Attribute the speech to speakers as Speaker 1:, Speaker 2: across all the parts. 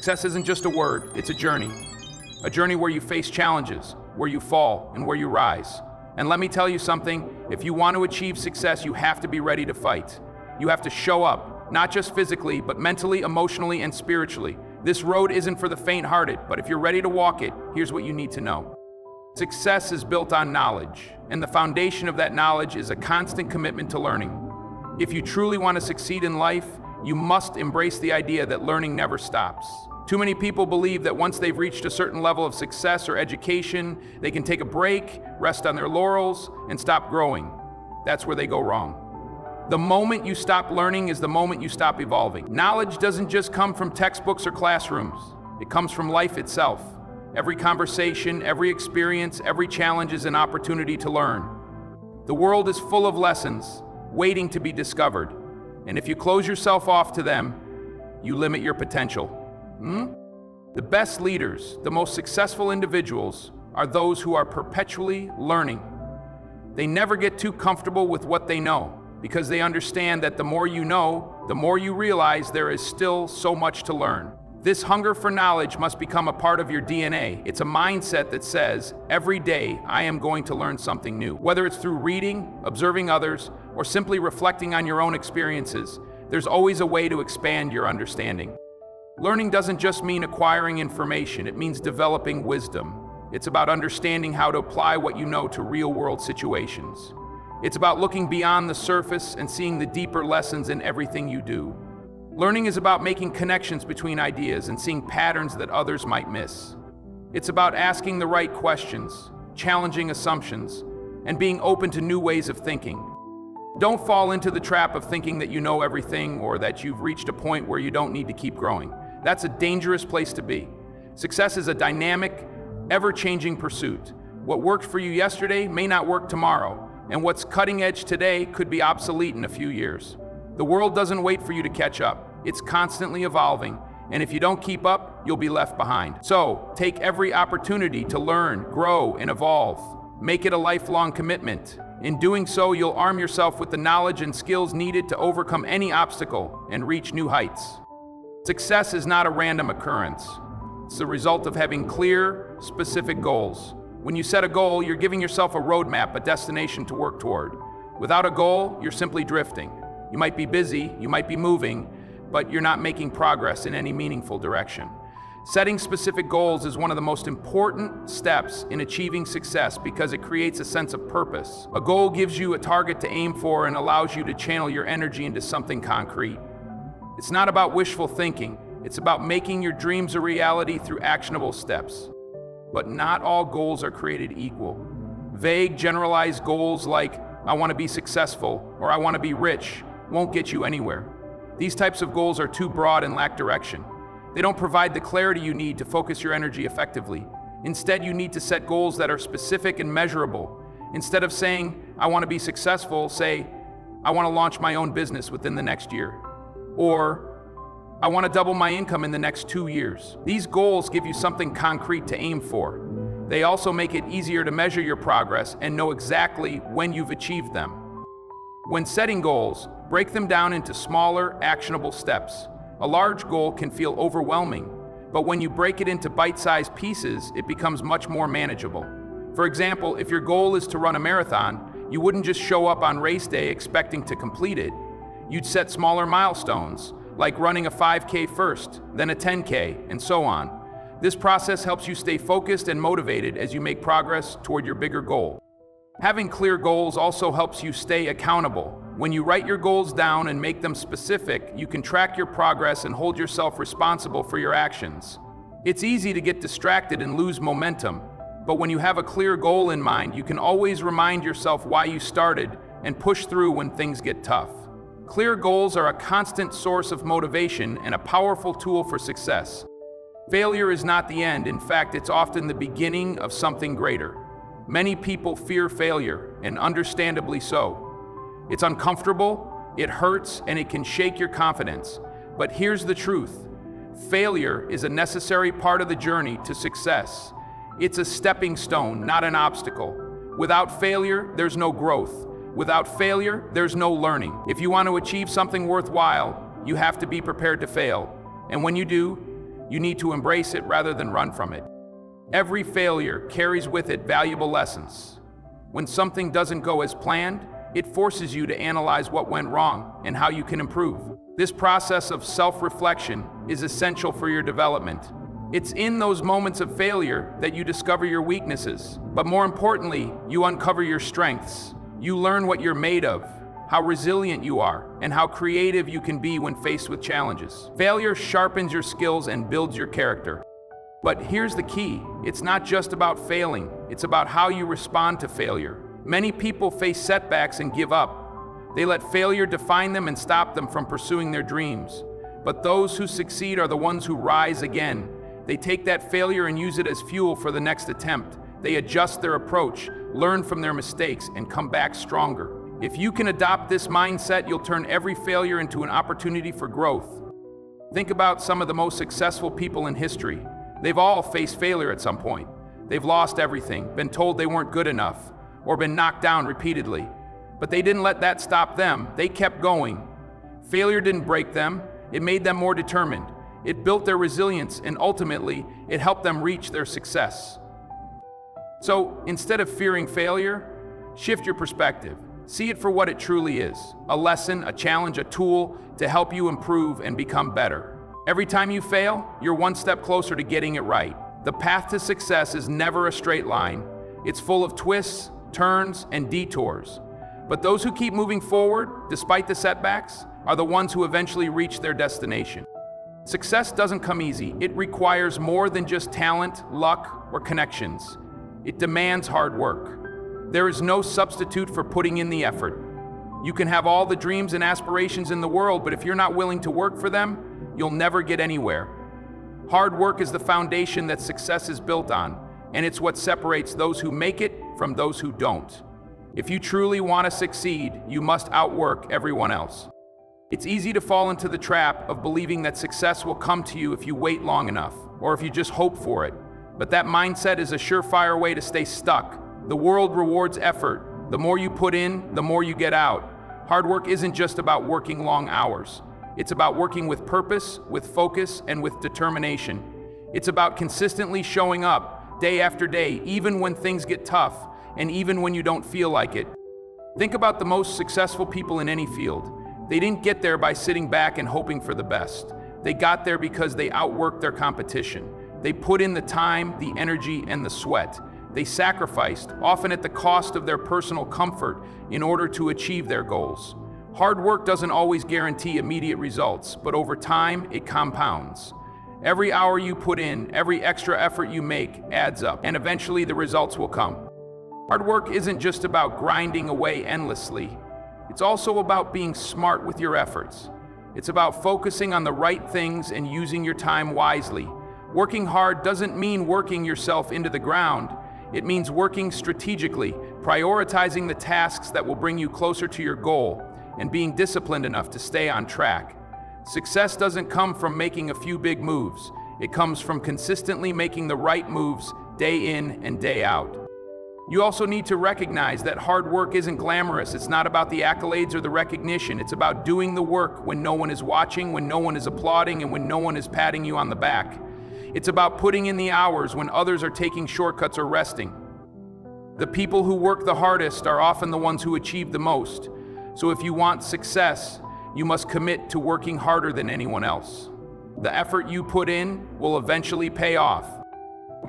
Speaker 1: Success isn't just a word, it's a journey. A journey where you face challenges, where you fall, and where you rise. And let me tell you something, if you want to achieve success, you have to be ready to fight. You have to show up, not just physically, but mentally, emotionally, and spiritually. This road isn't for the faint-hearted, but if you're ready to walk it, here's what you need to know. Success is built on knowledge, and the foundation of that knowledge is a constant commitment to learning. If you truly want to succeed in life, you must embrace the idea that learning never stops. Too many people believe that once they've reached a certain level of success or education, they can take a break, rest on their laurels, and stop growing. That's where they go wrong. The moment you stop learning is the moment you stop evolving. Knowledge doesn't just come from textbooks or classrooms. It comes from life itself. Every conversation, every experience, every challenge is an opportunity to learn. The world is full of lessons, waiting to be discovered. And if you close yourself off to them, you limit your potential. The best leaders, the most successful individuals, are those who are perpetually learning. They never get too comfortable with what they know, because they understand that the more you know, the more you realize there is still so much to learn. This hunger for knowledge must become a part of your DNA. It's a mindset that says, every day I am going to learn something new. Whether it's through reading, observing others, or simply reflecting on your own experiences, there's always a way to expand your understanding. Learning doesn't just mean acquiring information, it means developing wisdom. It's about understanding how to apply what you know to real-world situations. It's about looking beyond the surface and seeing the deeper lessons in everything you do. Learning is about making connections between ideas and seeing patterns that others might miss. It's about asking the right questions, challenging assumptions, and being open to new ways of thinking. Don't fall into the trap of thinking that you know everything or that you've reached a point where you don't need to keep growing. That's a dangerous place to be. Success is a dynamic, ever-changing pursuit. What worked for you yesterday may not work tomorrow, and what's cutting edge today could be obsolete in a few years. The world doesn't wait for you to catch up. It's constantly evolving, and if you don't keep up, you'll be left behind. So, take every opportunity to learn, grow, and evolve. Make it a lifelong commitment. In doing so, you'll arm yourself with the knowledge and skills needed to overcome any obstacle and reach new heights. Success is not a random occurrence. It's the result of having clear, specific goals. When you set a goal, you're giving yourself a roadmap, a destination to work toward. Without a goal, you're simply drifting. You might be busy, you might be moving, but you're not making progress in any meaningful direction. Setting specific goals is one of the most important steps in achieving success because it creates a sense of purpose. A goal gives you a target to aim for and allows you to channel your energy into something concrete. It's not about wishful thinking. It's about making your dreams a reality through actionable steps. But not all goals are created equal. Vague, generalized goals like, I want to be successful or I want to be rich, won't get you anywhere. These types of goals are too broad and lack direction. They don't provide the clarity you need to focus your energy effectively. Instead, you need to set goals that are specific and measurable. Instead of saying, I want to be successful, say, I want to launch my own business within the next year. Or, I want to double my income in the next 2 years. These goals give you something concrete to aim for. They also make it easier to measure your progress and know exactly when you've achieved them. When setting goals, break them down into smaller, actionable steps. A large goal can feel overwhelming, but when you break it into bite-sized pieces, it becomes much more manageable. For example, if your goal is to run a marathon, you wouldn't just show up on race day expecting to complete it. You'd set smaller milestones, like running a 5K first, then a 10K, and so on. This process helps you stay focused and motivated as you make progress toward your bigger goal. Having clear goals also helps you stay accountable. When you write your goals down and make them specific, you can track your progress and hold yourself responsible for your actions. It's easy to get distracted and lose momentum, but when you have a clear goal in mind, you can always remind yourself why you started and push through when things get tough. Clear goals are a constant source of motivation and a powerful tool for success. Failure is not the end. In fact, it's often the beginning of something greater. Many people fear failure, and understandably so. It's uncomfortable, it hurts, and it can shake your confidence. But here's the truth. Failure is a necessary part of the journey to success. It's a stepping stone, not an obstacle. Without failure, there's no growth. Without failure, there's no learning. If you want to achieve something worthwhile, you have to be prepared to fail. And when you do, You need to embrace it rather than run from it. Every failure carries with it valuable lessons. When something doesn't go as planned, it forces you to analyze what went wrong and how you can improve. This process of self-reflection is essential for your development. It's in those moments of failure that you discover your weaknesses, but more importantly, you uncover your strengths. You learn what you're made of, how resilient you are, and how creative you can be when faced with challenges. Failure sharpens your skills and builds your character. But here's the key: it's not just about failing, it's about how you respond to failure. Many people face setbacks and give up. They let failure define them and stop them from pursuing their dreams. But those who succeed are the ones who rise again. They take that failure and use it as fuel for the next attempt. They adjust their approach, learn from their mistakes, and come back stronger. If you can adopt this mindset, you'll turn every failure into an opportunity for growth. Think about some of the most successful people in history. They've all faced failure at some point. They've lost everything, been told they weren't good enough, or been knocked down repeatedly. But they didn't let that stop them. They kept going. Failure didn't break them. It made them more determined. It built their resilience, and ultimately, it helped them reach their success. So, instead of fearing failure, shift your perspective. See it for what it truly is: a lesson, a challenge, a tool to help you improve and become better. Every time you fail, you're one step closer to getting it right. The path to success is never a straight line. It's full of twists, turns, and detours. But those who keep moving forward, despite the setbacks, are the ones who eventually reach their destination. Success doesn't come easy. It requires more than just talent, luck, or connections. It demands hard work. There is no substitute for putting in the effort. You can have all the dreams and aspirations in the world, but if you're not willing to work for them, you'll never get anywhere. Hard work is the foundation that success is built on, and it's what separates those who make it from those who don't. If you truly want to succeed, you must outwork everyone else. It's easy to fall into the trap of believing that success will come to you if you wait long enough, or if you just hope for it. But that mindset is a surefire way to stay stuck. The world rewards effort. The more you put in, the more you get out. Hard work isn't just about working long hours. It's about working with purpose, with focus, and with determination. It's about consistently showing up day after day, even when things get tough, and even when you don't feel like it. Think about the most successful people in any field. They didn't get there by sitting back and hoping for the best. They got there because they outworked their competition. They put in the time, the energy, and the sweat. They sacrificed, often at the cost of their personal comfort, in order to achieve their goals. Hard work doesn't always guarantee immediate results, but over time, it compounds. Every hour you put in, every extra effort you make adds up, and eventually the results will come. Hard work isn't just about grinding away endlessly. It's also about being smart with your efforts. It's about focusing on the right things and using your time wisely. Working hard doesn't mean working yourself into the ground. It means working strategically, prioritizing the tasks that will bring you closer to your goal, and being disciplined enough to stay on track. Success doesn't come from making a few big moves. It comes from consistently making the right moves day in and day out. You also need to recognize that hard work isn't glamorous. It's not about the accolades or the recognition. It's about doing the work when no one is watching, when no one is applauding, and when no one is patting you on the back. It's about putting in the hours when others are taking shortcuts or resting. The people who work the hardest are often the ones who achieve the most. So if you want success, you must commit to working harder than anyone else. The effort you put in will eventually pay off.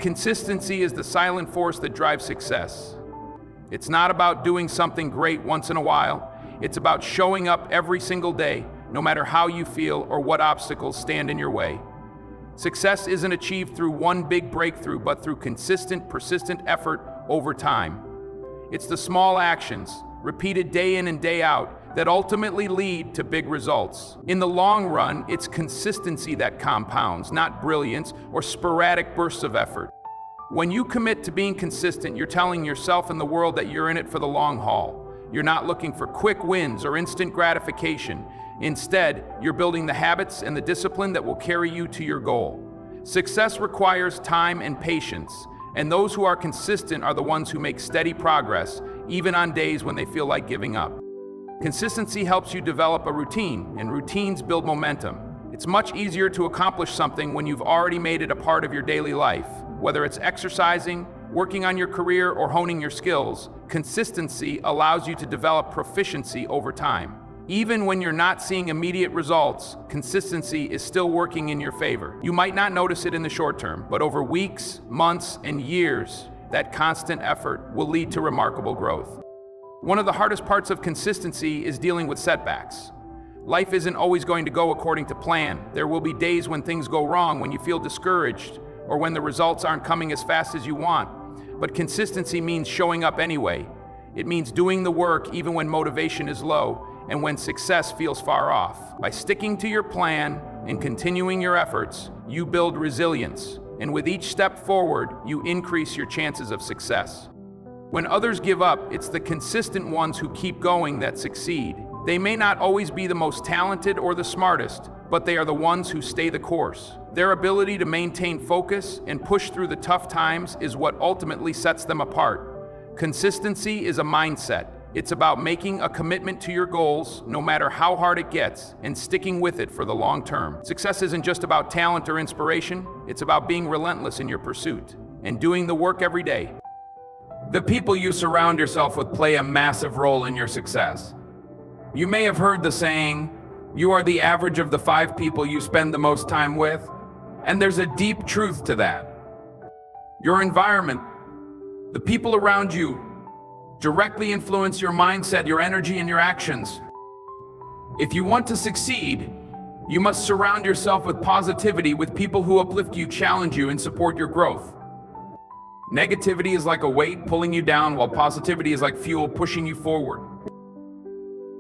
Speaker 1: Consistency is the silent force that drives success. It's not about doing something great once in a while. It's about showing up every single day, no matter how you feel or what obstacles stand in your way. Success isn't achieved through one big breakthrough, but through consistent, persistent effort over time. It's the small actions, repeated day in and day out, that ultimately lead to big results. In the long run, it's consistency that compounds, not brilliance or sporadic bursts of effort. When you commit to being consistent, you're telling yourself and the world that you're in it for the long haul. You're not looking for quick wins or instant gratification. Instead, you're building the habits and the discipline that will carry you to your goal. Success requires time and patience, and those who are consistent are the ones who make steady progress, even on days when they feel like giving up. Consistency helps you develop a routine, and routines build momentum. It's much easier to accomplish something when you've already made it a part of your daily life. Whether it's exercising, working on your career, or honing your skills, consistency allows you to develop proficiency over time. Even when you're not seeing immediate results, consistency is still working in your favor. You might not notice it in the short term, but over weeks, months, and years, that constant effort will lead to remarkable growth. One of the hardest parts of consistency is dealing with setbacks. Life isn't always going to go according to plan. There will be days when things go wrong, when you feel discouraged, or when the results aren't coming as fast as you want. But consistency means showing up anyway. It means doing the work even when motivation is low and when success feels far off. By sticking to your plan and continuing your efforts, you build resilience. And with each step forward, you increase your chances of success. When others give up, it's the consistent ones who keep going that succeed. They may not always be the most talented or the smartest, but they are the ones who stay the course. Their ability to maintain focus and push through the tough times is what ultimately sets them apart. Consistency is a mindset. It's about making a commitment to your goals, no matter how hard it gets, and sticking with it for the long term. Success isn't just about talent or inspiration, it's about being relentless in your pursuit and doing the work every day. The people you surround yourself with play a massive role in your success. You may have heard the saying, "You are the average of the 5 people you spend the most time with," and there's a deep truth to that. Your environment, the people around you, directly influence your mindset, your energy, and your actions. If you want to succeed, you must surround yourself with positivity, with people who uplift you, challenge you, and support your growth. Negativity is like a weight pulling you down, while positivity is like fuel pushing you forward.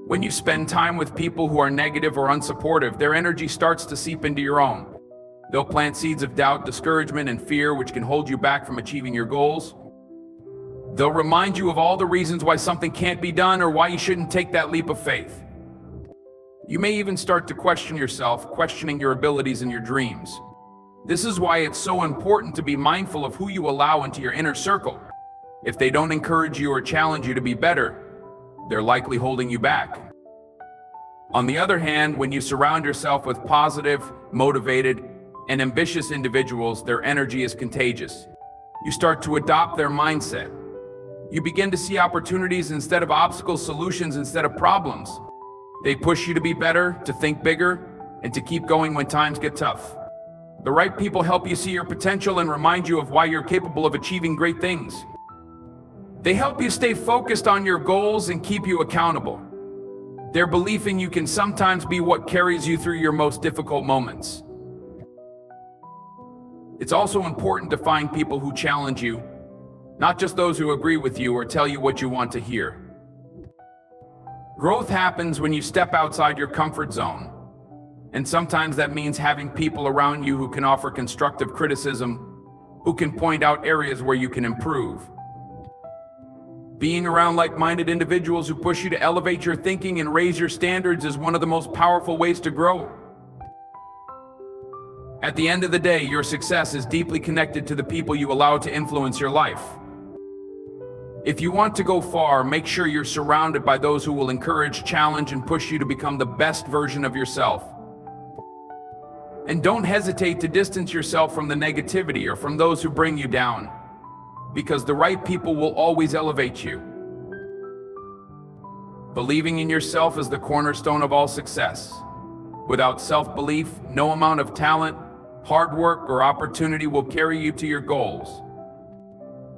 Speaker 1: When you spend time with people who are negative or unsupportive, their energy starts to seep into your own. They'll plant seeds of doubt, discouragement, and fear, which can hold you back from achieving your goals. They'll remind you of all the reasons why something can't be done or why you shouldn't take that leap of faith. You may even start to question yourself, questioning your abilities and your dreams. This is why it's so important to be mindful of who you allow into your inner circle. If they don't encourage you or challenge you to be better, they're likely holding you back. On the other hand, when you surround yourself with positive, motivated, and ambitious individuals, their energy is contagious. You start to adopt their mindset. You begin to see opportunities instead of obstacles, solutions instead of problems. They push you to be better, to think bigger, and to keep going when times get tough. The right people help you see your potential and remind you of why you're capable of achieving great things. They help you stay focused on your goals and keep you accountable. Their belief in you can sometimes be what carries you through your most difficult moments. It's also important to find people who challenge you, not just those who agree with you or tell you what you want to hear. Growth happens when you step outside your comfort zone, and sometimes that means having people around you who can offer constructive criticism, who can point out areas where you can improve. Being around like-minded individuals who push you to elevate your thinking and raise your standards is one of the most powerful ways to grow. At the end of the day, your success is deeply connected to the people you allow to influence your life. If you want to go far, make sure you're surrounded by those who will encourage, challenge, and push you to become the best version of yourself. And don't hesitate to distance yourself from the negativity or from those who bring you down, because the right people will always elevate you. Believing in yourself is the cornerstone of all success. Without self-belief, no amount of talent, hard work, or opportunity will carry you to your goals.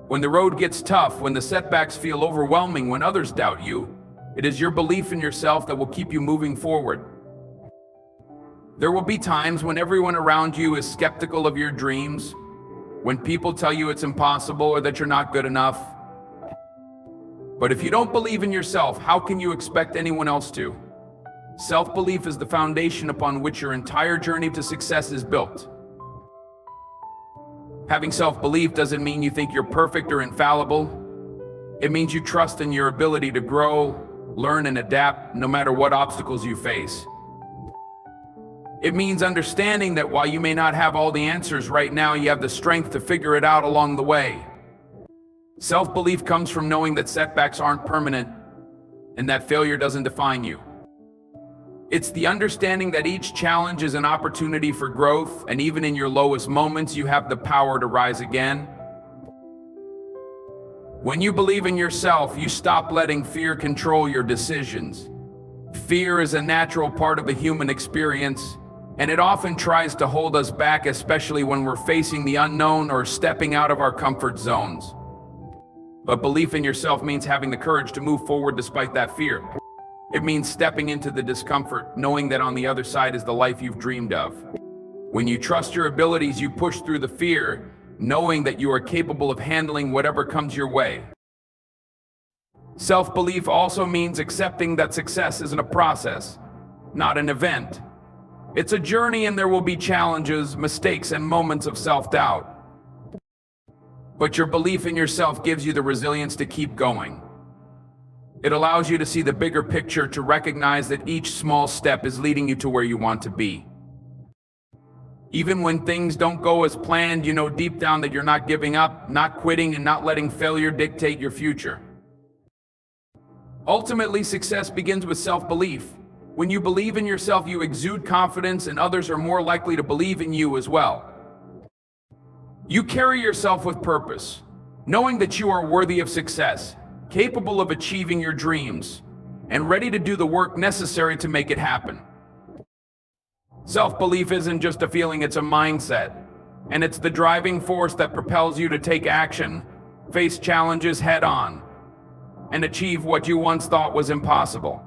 Speaker 1: When the road gets tough, when the setbacks feel overwhelming, when others doubt you, it is your belief in yourself that will keep you moving forward. There will be times when everyone around you is skeptical of your dreams, when people tell you it's impossible or that you're not good enough. But if you don't believe in yourself, how can you expect anyone else to? Self-belief is the foundation upon which your entire journey to success is built. Having self-belief doesn't mean you think you're perfect or infallible. It means you trust in your ability to grow, learn, and adapt no matter what obstacles you face. It means understanding that while you may not have all the answers right now, you have the strength to figure it out along the way. Self-belief comes from knowing that setbacks aren't permanent and that failure doesn't define you. It's the understanding that each challenge is an opportunity for growth, and even in your lowest moments, you have the power to rise again. When you believe in yourself, you stop letting fear control your decisions. Fear is a natural part of the human experience, and it often tries to hold us back, especially when we're facing the unknown or stepping out of our comfort zones. But belief in yourself means having the courage to move forward despite that fear. It means stepping into the discomfort, knowing that on the other side is the life you've dreamed of. When you trust your abilities, you push through the fear, knowing that you are capable of handling whatever comes your way. Self-belief also means accepting that success isn't a process, not an event. It's a journey, and there will be challenges, mistakes, and moments of self-doubt. But your belief in yourself gives you the resilience to keep going. It allows you to see the bigger picture, to recognize that each small step is leading you to where you want to be. Even when things don't go as planned, you know deep down that you're not giving up, not quitting, and not letting failure dictate your future. Ultimately, success begins with self-belief. When you believe in yourself, you exude confidence, and others are more likely to believe in you as well. You carry yourself with purpose, knowing that you are worthy of success, capable of achieving your dreams, and ready to do the work necessary to make it happen. Self-belief isn't just a feeling, it's a mindset, and it's the driving force that propels you to take action, face challenges head-on, and achieve what you once thought was impossible.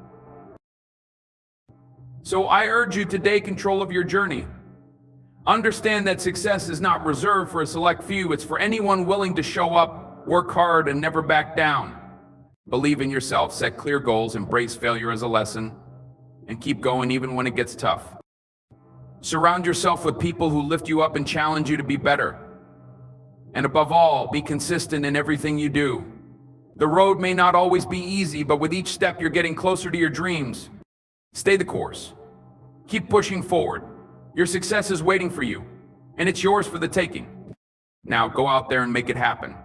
Speaker 1: So I urge you to take control of your journey. Understand that success is not reserved for a select few, it's for anyone willing to show up, work hard, and never back down. Believe in yourself, set clear goals, embrace failure as a lesson, and keep going even when it gets tough. Surround yourself with people who lift you up and challenge you to be better. And above all, be consistent in everything you do. The road may not always be easy, but with each step you're getting closer to your dreams. Stay the course. Keep pushing forward. Your success is waiting for you, and it's yours for the taking. Now go out there and make it happen.